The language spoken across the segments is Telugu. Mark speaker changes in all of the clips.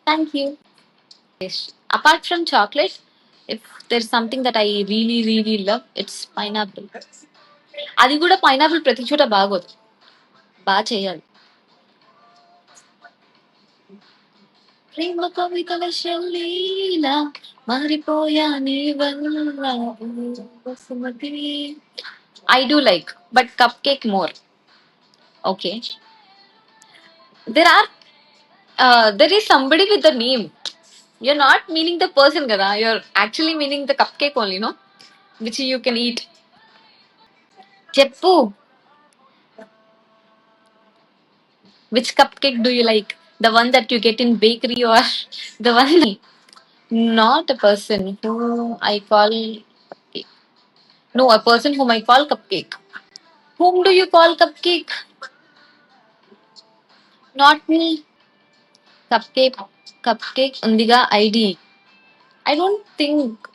Speaker 1: Thank you. Yes. Apart from chocolate, if there's something that I really, really love, it's pineapple. అది కూడా పైనాపిల్ ప్రతి చోట బాగోదు. బాగా చేయాలి. ప్రేమ కవితల శైలీలా మారిపోయా నీ వల్ల basmati. I do like, but cupcake more. Okay. There is somebody with the name. You're not meaning the person, Gada. You're actually meaning the cupcake only, no? Which you can eat. Cheppu, which cupcake do you like? The one that you get in bakery or the one? Not a person who I call cupcake. No, a person whom I call cupcake. Whom do you call cupcake? Not me. Cupcake. Cupcake ఉందిగా ఐడి. ఐ డోంట్ థింక్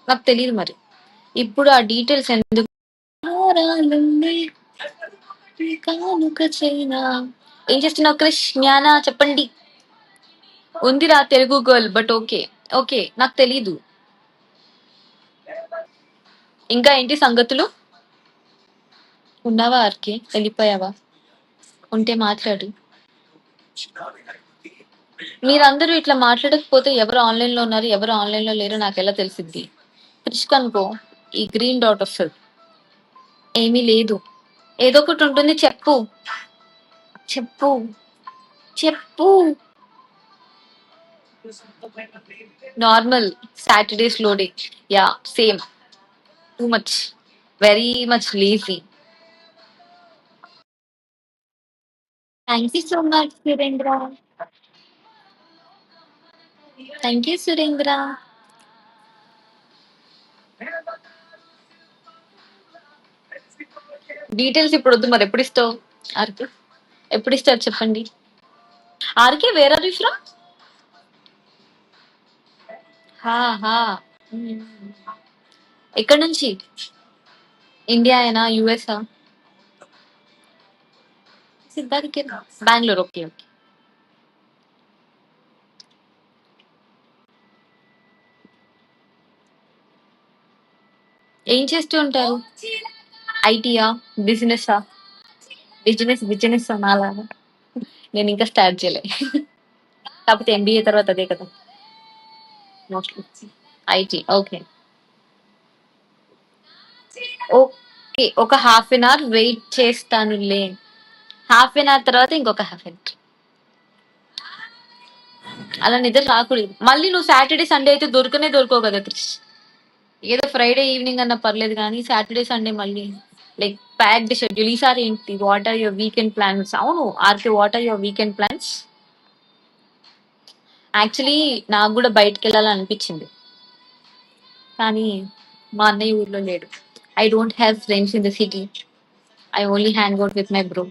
Speaker 1: నాకు తెలియదు మరి. ఇప్పుడు ఆ డీటెయిల్స్ ఎందుకు హారాలుంది, ఈ కానుక చైనా. ఏం చేస్తున్నావు క్రిష్? జ్ఞాన చెప్పండి. ఉందిరా Telugu girl, but okay. Okay, నాకు తెలీదు. ఇంకా ఏంటి సంగతులు? ఉన్నావా ఆర్కే? వెళ్ళిపోయావా? ఉంటే మాట్లాడు. మీరందరూ ఇట్లా మాట్లాడకపోతే ఎవరు ఆన్లైన్ లో ఉన్నారు, ఎవరు ఆన్లైన్ లో లేరు నాకు ఎలా తెలిసిద్ది? క్రిష్ కనుకో ఈ గ్రీన్ డాట్ వస్తుంది. ఏమీ లేదు. ఏదో ఒకటి ఉంటుంది. చెప్పు చెప్పు చెప్పు. Normal Saturday slow day. Yeah same. Too much, very much lazy. Thank you so much Surendra. Thank you Surendra. Details ఇప్పుడు వద్దు, మరి ఎప్పుడు ఇస్తావు ఆర్కే? ఎప్పుడు ఇస్తారు చెప్పండి. RK where are you from? హా హా. ఎక్కడి నుంచి? ఇండియా అయినా యుఎస్ఆ? సిద్ధార్థ్ బెంగళూరు. Okay okay. ఏం చేస్తూ ఉంటారు? ఐటీయా? బిజినెస్? బిజినెస్ అనాలా? నేను ఇంకా స్టార్ట్ చేయలే. కాకపోతే ఎంబీఏ తర్వాత అదే కదా మోస్ట్లీ. ఐటీ. Okay okay. ఒక హాఫ్ అన్ అవర్ వెయిట్ చేస్తానులే. హాఫ్ అన్ అవర్ తర్వాత ఇంకొక హాఫ్ అన్ అవర్. అలా నిద్ర రాకూడదు. మళ్ళీ నువ్వు సాటర్డే సండే అయితే దొరకవు కదా క్రిష్. ఏదో ఫ్రైడే ఈవినింగ్ అన్న పర్లేదు కానీ సాటర్డే సండే మళ్ళీ లైక్ ప్యాక్డ్ షెడ్యూల్. ఈసారి ఏంటి? What are your weekend plans? అవును RK, what are your weekend plans? Actually నాకు కూడా బయటకు వెళ్ళాలని అనిపించింది, కానీ మా అన్నయ్య ఊర్లో లేడు. I don't have friends in the city. I only hang out with my bro.